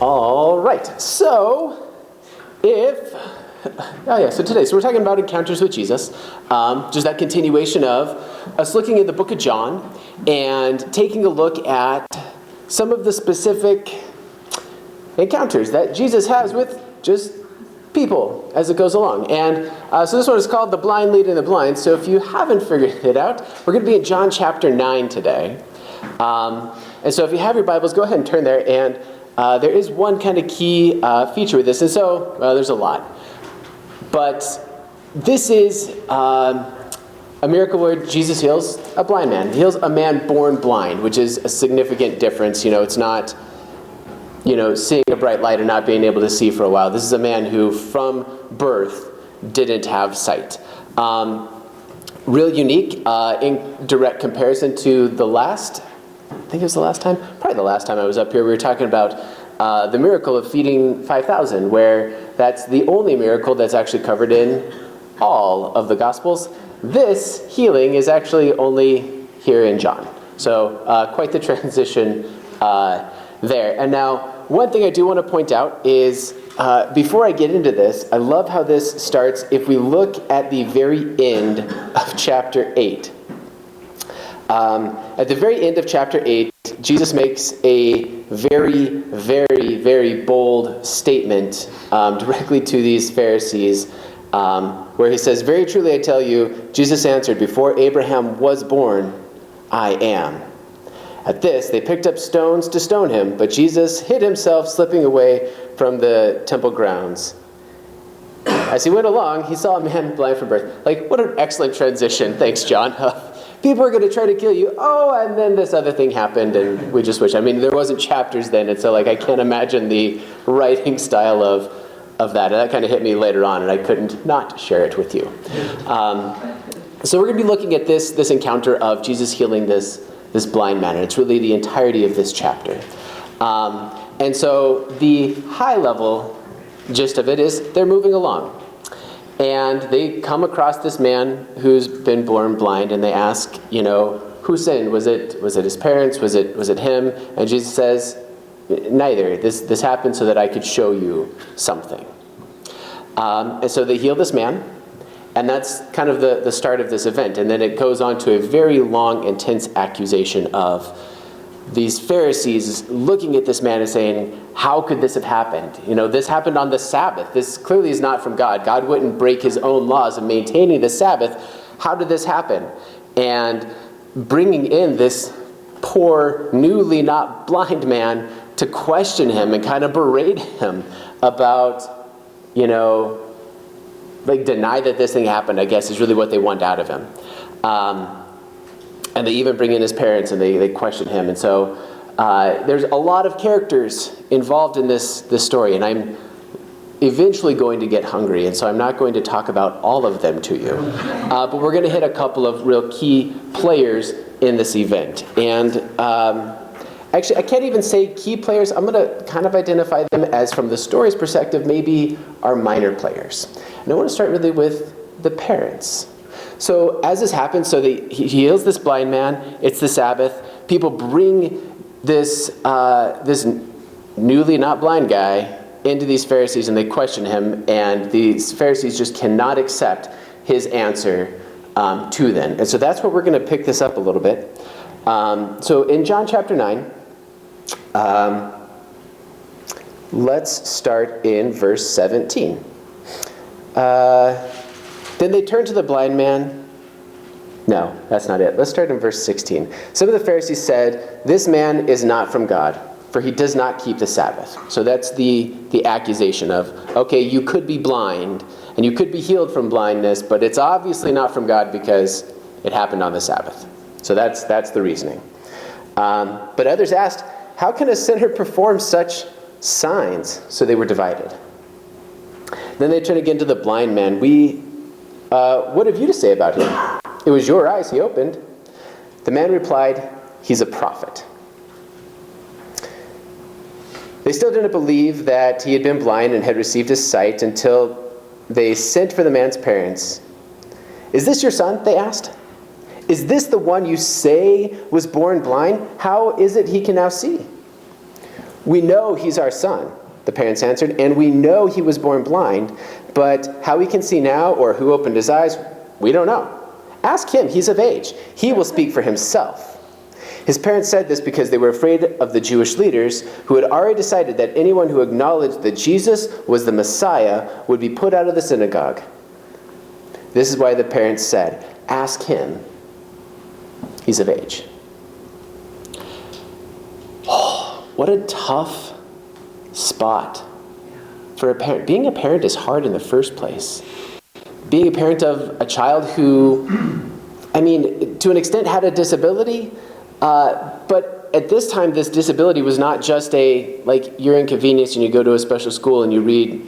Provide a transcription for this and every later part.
All right, so today we're talking about encounters with Jesus, just that continuation of us looking at the book of John and taking a look at some of the specific encounters that Jesus has with just people as it goes along. And so this one is called The Blind Leading the Blind. So if you haven't figured it out, we're going to be in John chapter 9 today. And so if you have your Bibles, go ahead and turn there. And there is one kind of key feature with this. And so, there's a lot. But this is a miracle where Jesus heals a blind man. He heals a man born blind, which is a significant difference. It's not, seeing a bright light and not being able to see for a while. This is a man who, from birth, didn't have sight. Real unique in direct comparison to the last, I think it was the last time? Probably the last time I was up here. We were talking about the miracle of feeding 5,000, where that's the only miracle that's actually covered in all of the Gospels. This healing is actually only here in John. So quite the transition there. And now, one thing I do want to point out is, before I get into this, I love how this starts if we look at the very end of chapter 8. At the very end of chapter 8, Jesus makes a very, very, very bold statement directly to these Pharisees, where he says, "Very truly I tell you," Jesus answered, "before Abraham was born, I am." At this, they picked up stones to stone him, but Jesus hid himself, slipping away from the temple grounds. As he went along, he saw a man blind from birth. What an excellent transition. Thanks, John. People are going to try to kill you. Oh, and then this other thing happened, and we just wish. There wasn't chapters then, and so I can't imagine the writing style of that. And that kind of hit me later on, and I couldn't not share it with you. So we're going to be looking at this encounter of Jesus healing this blind man, and it's really the entirety of this chapter. And so the high level gist of it is they're moving along. And they come across this man who's been born blind, and they ask, who sinned? Was it his parents? Was it him? And Jesus says, neither. This happened so that I could show you something. And so they heal this man, and that's kind of the start of this event. And then it goes on to a very long, intense accusation of these Pharisees looking at this man and saying, how could this have happened? This happened on the Sabbath. This clearly is not from God. God wouldn't break his own laws of maintaining the Sabbath. How did this happen? And bringing in this poor, newly not blind man to question him and kind of berate him about, deny that this thing happened, I guess, is really what they want out of him. And they even bring in his parents and they question him. And so there's a lot of characters involved in this story. And I'm eventually going to get hungry. And so I'm not going to talk about all of them to you. But we're going to hit a couple of real key players in this event. And actually, I can't even say key players. I'm going to kind of identify them as, from the story's perspective, maybe are minor players. And I want to start really with the parents. So as this happens, he heals this blind man. It's the Sabbath. People bring this newly not blind guy into these Pharisees, and they question him. And these Pharisees just cannot accept his answer to them. And so that's where we're going to pick this up a little bit. So in John chapter 9, let's start in verse 17. Then they turned to the blind man. No, that's not it. Let's start in verse 16. Some of the Pharisees said, "This man is not from God, for he does not keep the Sabbath." So that's the accusation of, okay, you could be blind, and you could be healed from blindness, but it's obviously not from God because it happened on the Sabbath. So that's the reasoning. But others asked, "How can a sinner perform such signs?" So they were divided. Then they turned again to the blind man. What have you to say about him? It was your eyes he opened. The man replied, "He's a prophet." They still didn't believe that he had been blind and had received his sight until they sent for the man's parents. "Is this your son?" they asked. "Is this the one you say was born blind? How is it he can now see?" "We know he's our son," the parents answered, "and we know he was born blind, but how he can see now or who opened his eyes, we don't know. Ask him, he's of age. He will speak for himself." His parents said this because they were afraid of the Jewish leaders who had already decided that anyone who acknowledged that Jesus was the Messiah would be put out of the synagogue. This is why the parents said, "Ask him, he's of age." Oh, what a tough spot for a parent. Being a parent is hard in the first place. Being a parent of a child who, to an extent had a disability, but at this time, this disability was not just you're inconvenienced and you go to a special school and you read,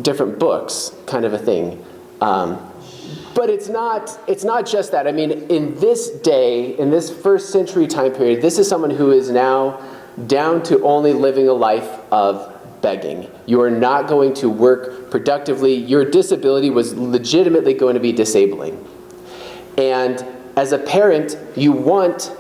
different books kind of a thing. But it's not just that. In this day, in this first century time period, this is someone who is now down to only living a life of begging. You are not going to work productively. Your disability was legitimately going to be disabling. And as a parent, you want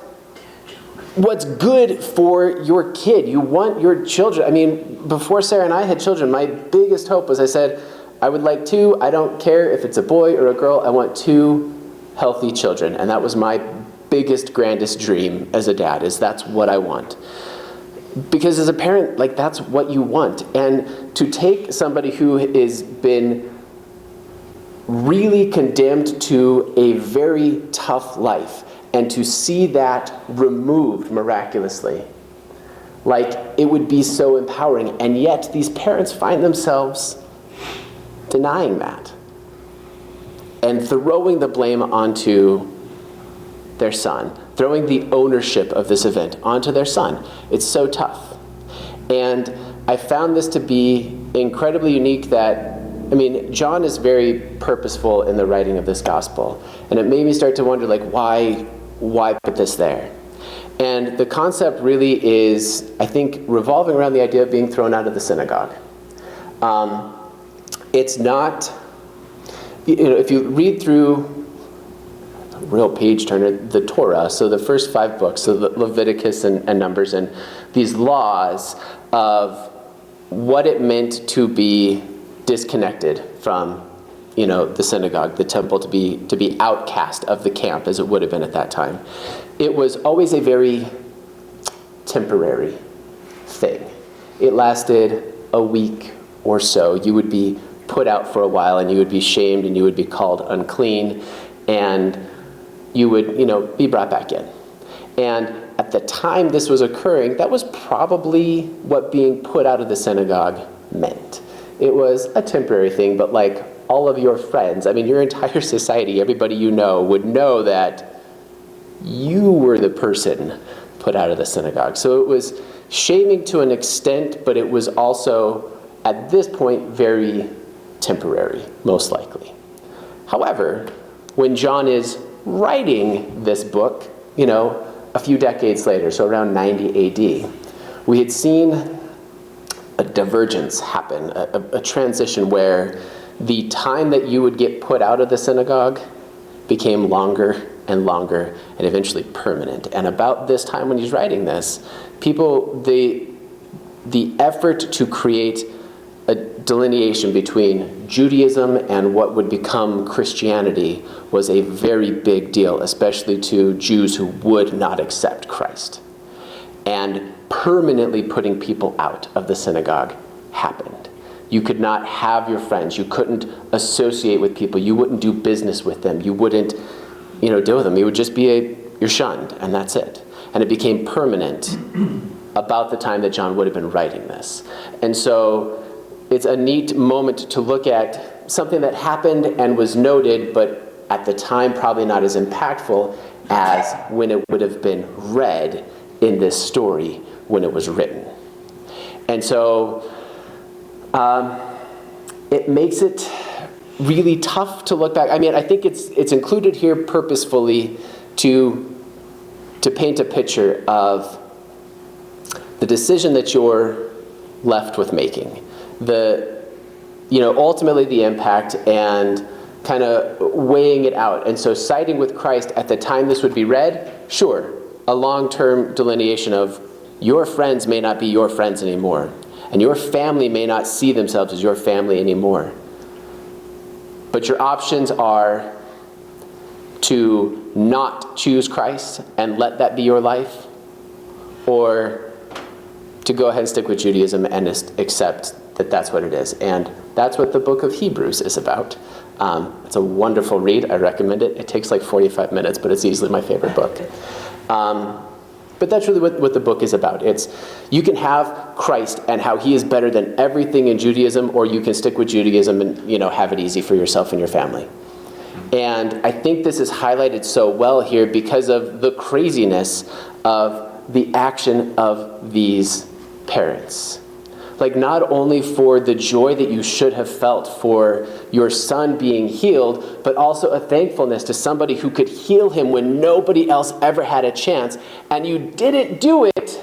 what's good for your kid. You want your children. Before Sarah and I had children, my biggest hope was, I said, I would like two. I don't care if it's a boy or a girl. I want two healthy children. And that was my biggest, grandest dream as a dad, is that's what I want. Because as a parent, that's what you want. And to take somebody who has been really condemned to a very tough life and to see that removed miraculously, it would be so empowering. And yet these parents find themselves denying that and throwing the blame onto their son, throwing the ownership of this event onto their son. It's so tough. And I found this to be incredibly unique that, John is very purposeful in the writing of this gospel. And it made me start to wonder, why put this there? And the concept really is, I think, revolving around the idea of being thrown out of the synagogue. It's not, if you read through, real page turner, the Torah, so the first 5 books, so Leviticus and Numbers, and these laws of what it meant to be disconnected from, the synagogue, the temple, to be outcast of the camp, as it would have been at that time. It was always a very temporary thing. It lasted a week or so. You would be put out for a while, and you would be shamed, and you would be called unclean, and you would, be brought back in. And at the time this was occurring, that was probably what being put out of the synagogue meant. It was a temporary thing, but all of your friends, your entire society, everybody you know, would know that you were the person put out of the synagogue. So it was shaming to an extent, but it was also, at this point, very temporary, most likely. However, when John is writing this book, a few decades later, so around 90 AD, we had seen a divergence happen, a transition where the time that you would get put out of the synagogue became longer and longer and eventually permanent. And about this time when he's writing this, the effort to create a delineation between Judaism and what would become Christianity was a very big deal, especially to Jews who would not accept Christ. And permanently putting people out of the synagogue happened. You could not have your friends. You couldn't associate with people. You wouldn't do business with them. You wouldn't, deal with them. You would just be you're shunned, and that's it. And it became permanent about the time that John would have been writing this. And so it's a neat moment to look at something that happened and was noted, but at the time probably not as impactful as when it would have been read in this story when it was written. And so it makes it really tough to look back. I think it's included here purposefully to paint a picture of the decision that you're left with making. Ultimately the impact and kind of weighing it out. And so siding with Christ at the time this would be read, sure, a long-term delineation of your friends may not be your friends anymore. And your family may not see themselves as your family anymore. But your options are to not choose Christ and let that be your life, or to go ahead and stick with Judaism and accept that that's what it is. And that's what the book of Hebrews is about. It's a wonderful read. I recommend it. It takes like 45 minutes, but it's easily my favorite book. But that's really what the book is about. It's, you can have Christ and how he is better than everything in Judaism, or you can stick with Judaism and, have it easy for yourself and your family. And I think this is highlighted so well here because of the craziness of the action of these parents. Like, not only for the joy that you should have felt for your son being healed, but also a thankfulness to somebody who could heal him when nobody else ever had a chance. And you didn't do it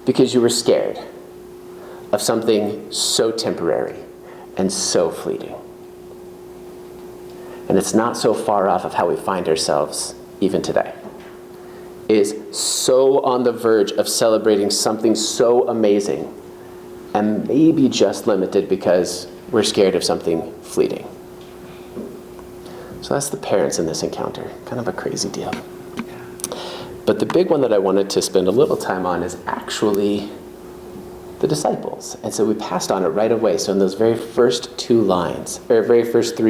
because you were scared of something so temporary and so fleeting. And it's not so far off of how we find ourselves even today. Is so on the verge of celebrating something so amazing, and maybe just limited because we're scared of something fleeting. So that's the parents in this encounter. Kind of a crazy deal. But the big one that I wanted to spend a little time on is actually the disciples. And so we passed on it right away. So in those very first two lines, or very first four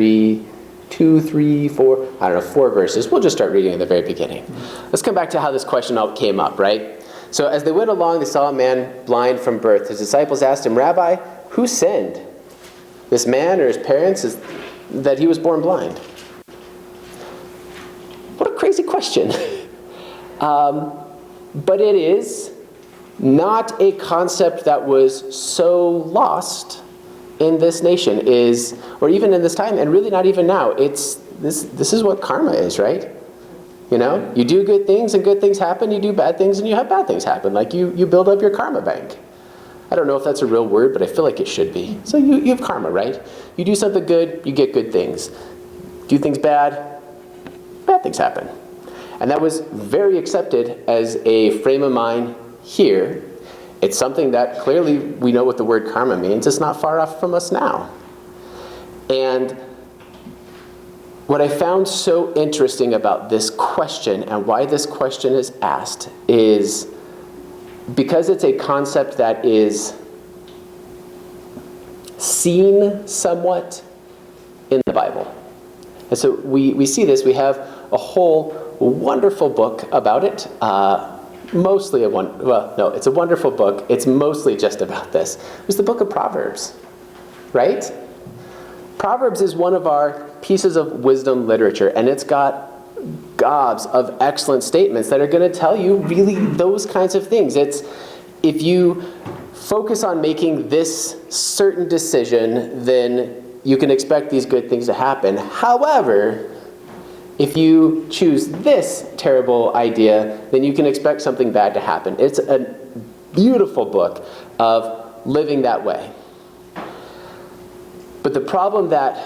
verses. We'll just start reading at the very beginning. Let's come back to how this question all came up, right? So as they went along, they saw a man blind from birth. His disciples asked him, "Rabbi, who sinned, this man or his parents, that he was born blind?" What a crazy question. But it is not a concept that was so lost in this nation, or even in this time, and really not even now. This is what karma is, right? You do good things and good things happen. You do bad things and you have bad things happen. Like you build up your karma bank. I don't know if that's a real word, but I feel like it should be. So you have karma, right? You do something good, you get good things. Do things bad, bad things happen. And that was very accepted as a frame of mind here. It's something that clearly we know what the word karma means. It's not far off from us now. And what I found so interesting about this question and why this question is asked is because it's a concept that is seen somewhat in the Bible. And so we see this. We have a whole wonderful book about it. It's a wonderful book. It's mostly just about this. It's the book of Proverbs, right? Proverbs is one of our pieces of wisdom literature, and it's got gobs of excellent statements that are going to tell you really those kinds of things. It's, if you focus on making this certain decision, then you can expect these good things to happen. However, if you choose this terrible idea, then you can expect something bad to happen. It's a beautiful book of living that way. But the problem that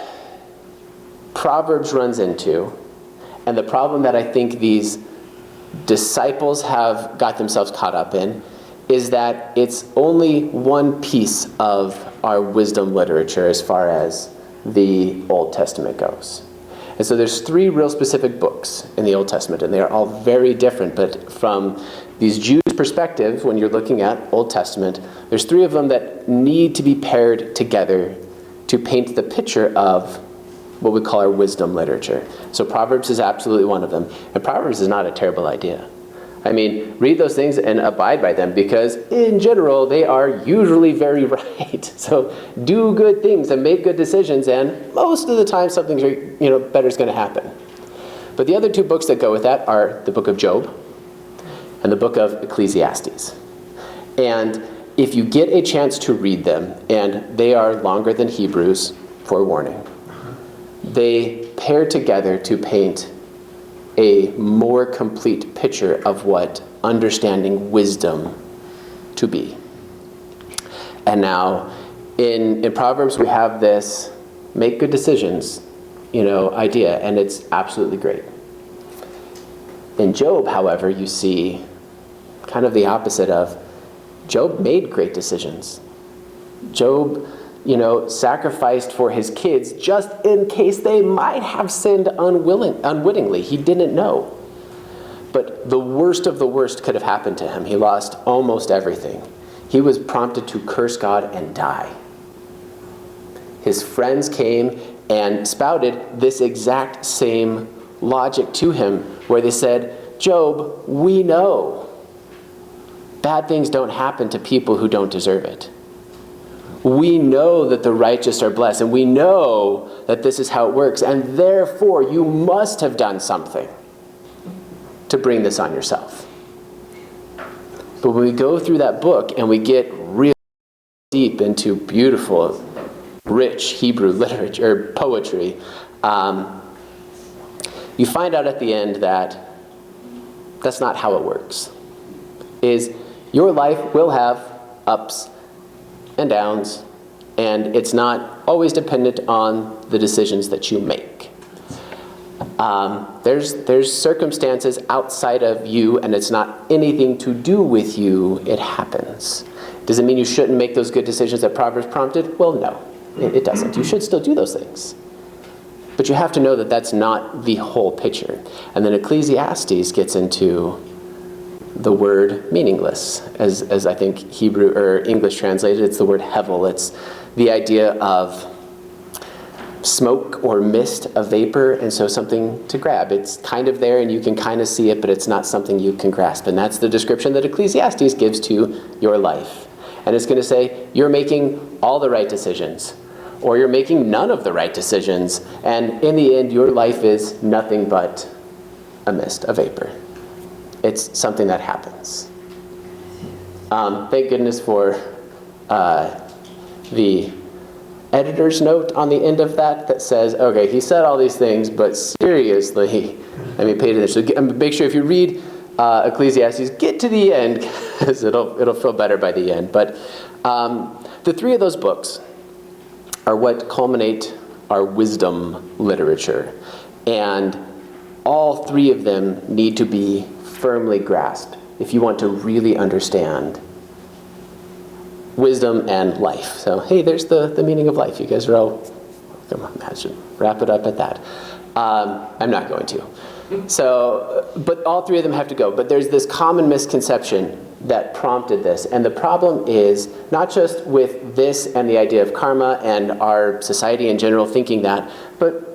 Proverbs runs into, and the problem that I think these disciples have got themselves caught up in, is that it's only one piece of our wisdom literature as far as the Old Testament goes. And so there's three real specific books in the Old Testament, and they are all very different. But from these Jews' perspective, when you're looking at Old Testament, there's three of them that need to be paired together to paint the picture of what we call our wisdom literature. So Proverbs is absolutely one of them. And Proverbs is not a terrible idea. I mean, read those things and abide by them, because in general, they are usually very right. So do good things and make good decisions, and most of the time something better is going to happen. But the other two books that go with that are the book of Job and the book of Ecclesiastes. And if you get a chance to read them, and they are longer than Hebrews, forewarning, they pair together to paint a more complete picture of what understanding wisdom to be. And now, in Proverbs, we have this make good decisions, idea, and it's absolutely great. In Job, however, you see kind of the opposite of Job made great decisions. Job, sacrificed for his kids just in case they might have sinned unwittingly. He didn't know. But the worst of the worst could have happened to him. He lost almost everything. He was prompted to curse God and die. His friends came and spouted this exact same logic to him, where they said, Job, we know bad things don't happen to people who don't deserve it. We know that the righteous are blessed, and we know that this is how it works, and therefore you must have done something to bring this on yourself. But when we go through that book and we get real deep into beautiful, rich Hebrew literature, poetry, you find out at the end that that's not how it works. Your life will have ups and downs, and it's not always dependent on the decisions that you make. There's circumstances outside of you, and it's not anything to do with you. It happens. Does it mean you shouldn't make those good decisions that Proverbs prompted? Well, no, it doesn't. You should still do those things. But you have to know that that's not the whole picture. And then Ecclesiastes gets into the word meaningless, as I think Hebrew or English translated, it's the word hevel. It's the idea of smoke or mist, a vapor, and so something to grab. It's kind of there and you can kind of see it, but it's not something you can grasp. And that's the description that Ecclesiastes gives to your life. And it's going to say, you're making all the right decisions, or you're making none of the right decisions, and in the end, your life is nothing but a mist, a vapor. It's something that happens. Thank goodness for the editor's note on the end of that says, okay, he said all these things, but seriously, pay attention. So make sure if you read Ecclesiastes, get to the end, because it'll feel better by the end. But the three of those books are what culminate our wisdom literature. And all three of them need to be firmly grasped if you want to really understand wisdom and life. So, hey, there's the meaning of life. You guys are all, come on, imagine, wrap it up at that. I'm not going to. So, but all three of them have to go. But there's this common misconception that prompted this. And the problem is not just with this and the idea of karma and our society in general thinking that, but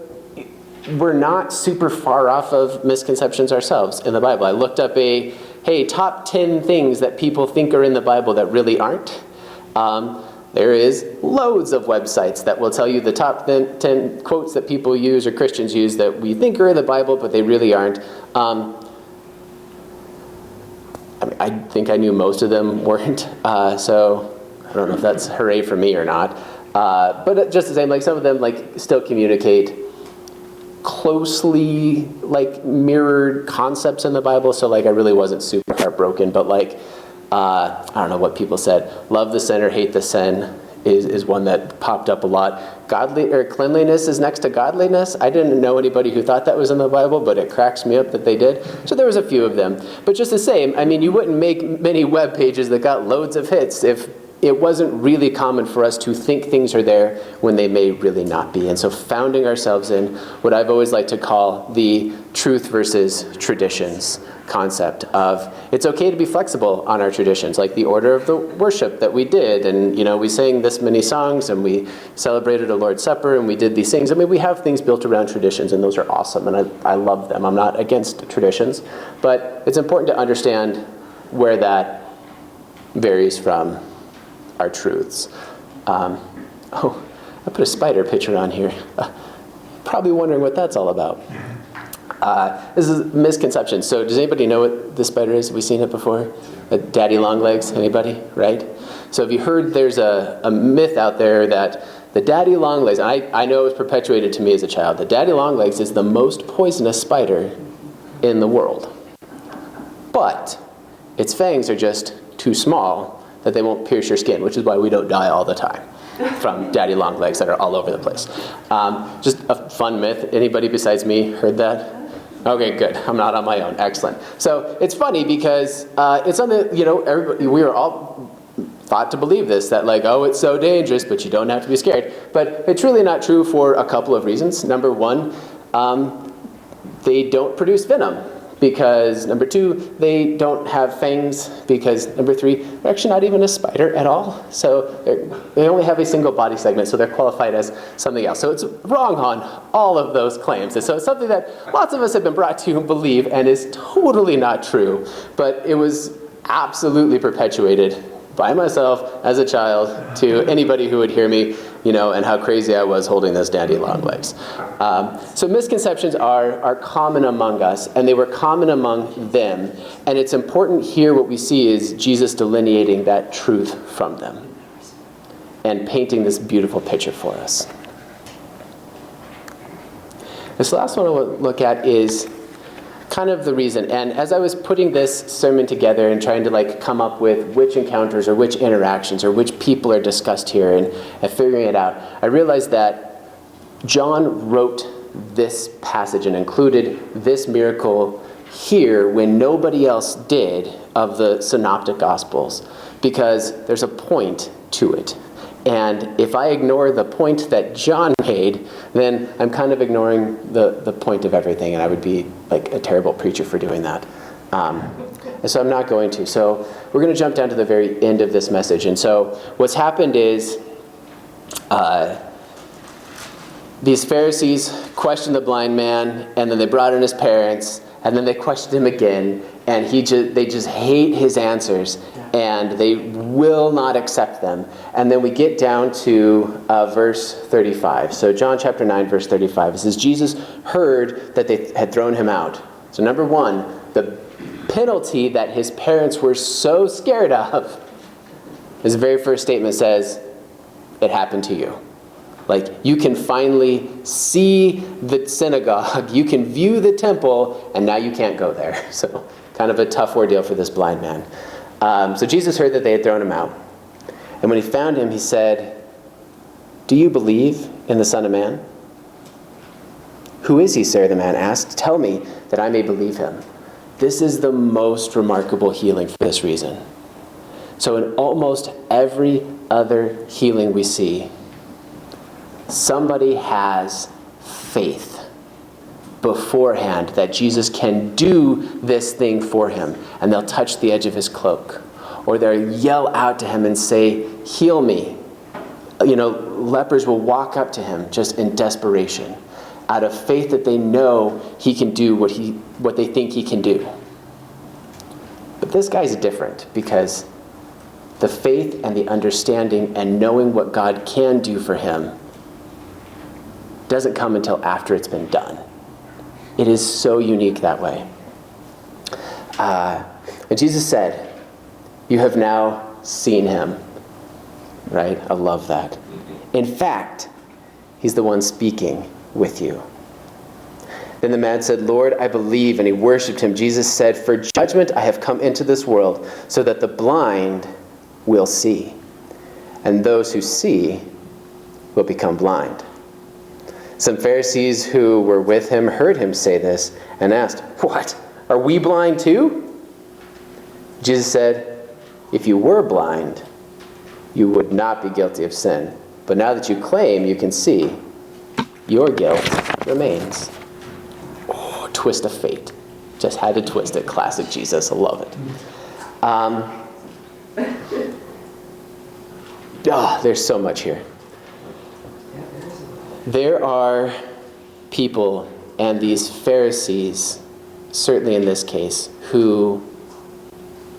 we're not super far off of misconceptions ourselves in the Bible. I looked up top 10 things that people think are in the Bible that really aren't. There is loads of websites that will tell you the top 10 quotes that people use or Christians use that we think are in the Bible, but they really aren't. I think I knew most of them weren't, so I don't know if that's hooray for me or not. But just the same, some of them still communicate closely mirrored concepts in the Bible. So I really wasn't super heartbroken, but I don't know what people said. Love the sinner, hate the sin is one that popped up a lot. Cleanliness is next to godliness. I didn't know anybody who thought that was in the Bible, but it cracks me up that they did. So there was a few of them. But just the same, you wouldn't make many web pages that got loads of hits if it wasn't really common for us to think things are there when they may really not be. And so founding ourselves in what I've always liked to call the truth versus traditions concept of it's okay to be flexible on our traditions, like the order of the worship that we did. And, we sang this many songs and we celebrated a Lord's Supper and we did these things. We have things built around traditions and those are awesome and I love them. I'm not against traditions, but it's important to understand where that varies from our truths. I put a spider picture on here. Probably wondering what that's all about. This is a misconception. So does anybody know what this spider is? Have we seen it before? Daddy long legs, anybody? Right? So have you heard there's a myth out there that the daddy long legs, and I know it was perpetuated to me as a child, the daddy long legs is the most poisonous spider in the world. But its fangs are just too small that they won't pierce your skin, which is why we don't die all the time from daddy long legs that are all over the place. Just a fun myth. Anybody besides me heard that? Okay, good. I'm not on my own. Excellent. So it's funny because it's something, everybody, we are all thought to believe this, that like, oh, it's so dangerous, but you don't have to be scared. But it's really not true for a couple of reasons. Number one, they don't produce venom. Because number two, they don't have fangs. Because number three, they're actually not even a spider at all. So they only have a single body segment, so they're qualified as something else. So it's wrong on all of those claims. And so it's something that lots of us have been brought to believe and is totally not true. But it was absolutely perpetuated by myself as a child to anybody who would hear me, and how crazy I was holding those dandy long legs. So misconceptions are common among us, and they were common among them. And it's important here what we see is Jesus delineating that truth from them and painting this beautiful picture for us. This last one I'll look at is kind of the reason. And as I was putting this sermon together and trying to come up with which encounters or which interactions or which people are discussed here and figuring it out, I realized that John wrote this passage and included this miracle here when nobody else did of the synoptic gospels, because there's a point to it. And if I ignore the point that John made, then I'm kind of ignoring the point of everything, and I would be like a terrible preacher for doing that. And so I'm not going to. So we're going to jump down to the very end of this message. And so what's happened is these Pharisees questioned the blind man, and then they brought in his parents, and then they questioned him again, and they just hate his answers, and they will not accept them. And then we get down to verse 35. So John chapter 9, verse 35. It says, Jesus heard that they had thrown him out. So number one, the penalty that his parents were so scared of, his very first statement says, it happened to you. Like, you can finally see the synagogue, you can view the temple, and now you can't go there. So kind of a tough ordeal for this blind man. So Jesus heard that they had thrown him out. And when he found him, he said, "Do you believe in the Son of Man?" "Who is he, sir?" the man asked. "Tell me that I may believe him." This is the most remarkable healing for this reason. So in almost every other healing we see, somebody has faith beforehand that Jesus can do this thing for him, and they'll touch the edge of his cloak, or they'll yell out to him and say, "Heal me." Lepers will walk up to him just in desperation, out of faith that they know he can do what they think he can do. But this guy's different, because the faith and the understanding and knowing what God can do for him doesn't come until after it's been done. It is so unique that way. And Jesus said, "You have now seen him." Right? I love that. In fact, he's the one speaking with you. Then the man said, "Lord, I believe," and he worshipped him. Jesus said, "For judgment I have come into this world, so that the blind will see, and those who see will become blind." Some Pharisees who were with him heard him say this and asked, "What? Are we blind too?" Jesus said, "If you were blind, you would not be guilty of sin. But now that you claim you can see, your guilt remains." Oh, twist of fate. Just had to twist it. Classic Jesus. I love it. There's so much here. There are people, and these Pharisees, certainly in this case, who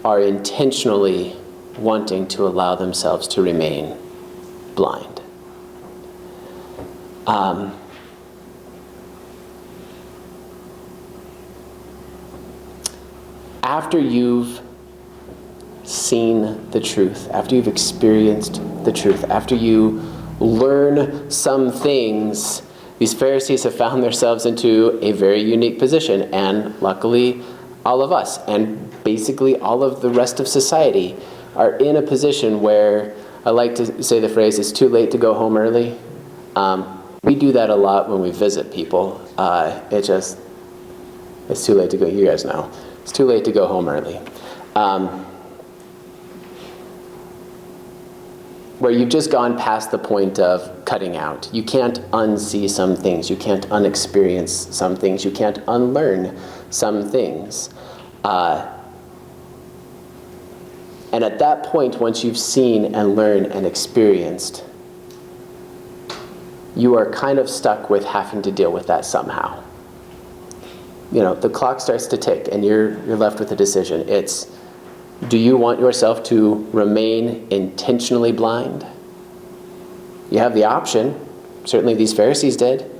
are intentionally wanting to allow themselves to remain blind. After you've seen the truth, after you've experienced the truth, after you learn some things, these Pharisees have found themselves into a very unique position, and luckily all of us and basically all of the rest of society are in a position where, I like to say the phrase, it's too late to go home early. We do that a lot when we visit people. It's too late to go, you guys know, it's too late to go home early. where you've just gone past the point of cutting out. You can't unsee some things. You can't unexperience some things. You can't unlearn some things. And at that point, once you've seen and learned and experienced, you are kind of stuck with having to deal with that somehow. The clock starts to tick, and you're left with a decision. It's, do you want yourself to remain intentionally blind? You have the option. Certainly these Pharisees did.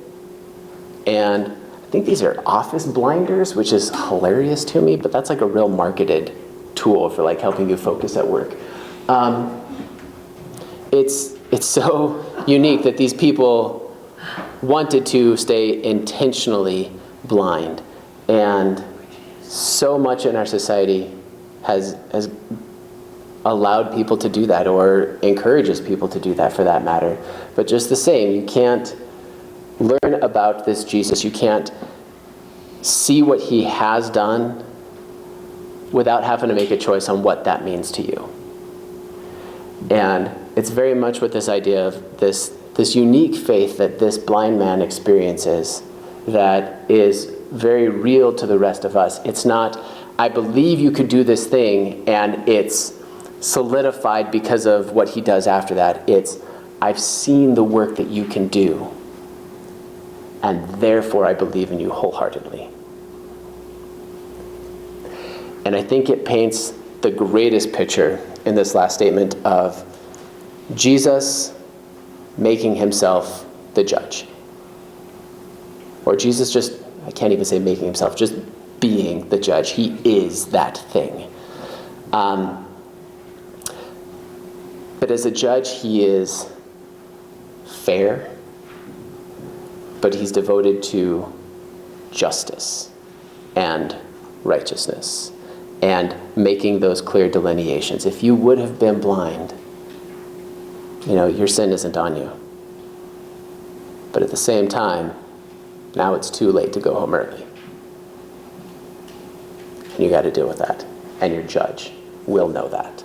And I think these are office blinders, which is hilarious to me, but that's like a real marketed tool for like helping you focus at work. It's so unique that these people wanted to stay intentionally blind. And so much in our society has allowed people to do that, or encourages people to do that for that matter. But just the same, you can't learn about this Jesus. You can't see what he has done without having to make a choice on what that means to you. And it's very much with this idea of this unique faith that this blind man experiences that is very real to the rest of us. It's not, I believe you could do this thing, and it's solidified because of what he does after that. It's, I've seen the work that you can do, and therefore I believe in you wholeheartedly. And I think it paints the greatest picture in this last statement of Jesus making himself the judge. Or Jesus just, I can't even say making himself, just being the judge. He is that thing. But as a judge, he is fair, but he's devoted to justice and righteousness and making those clear delineations. If you would have been blind, your sin isn't on you. But at the same time, now it's too late to go home early. And you got to deal with that. And your judge will know that.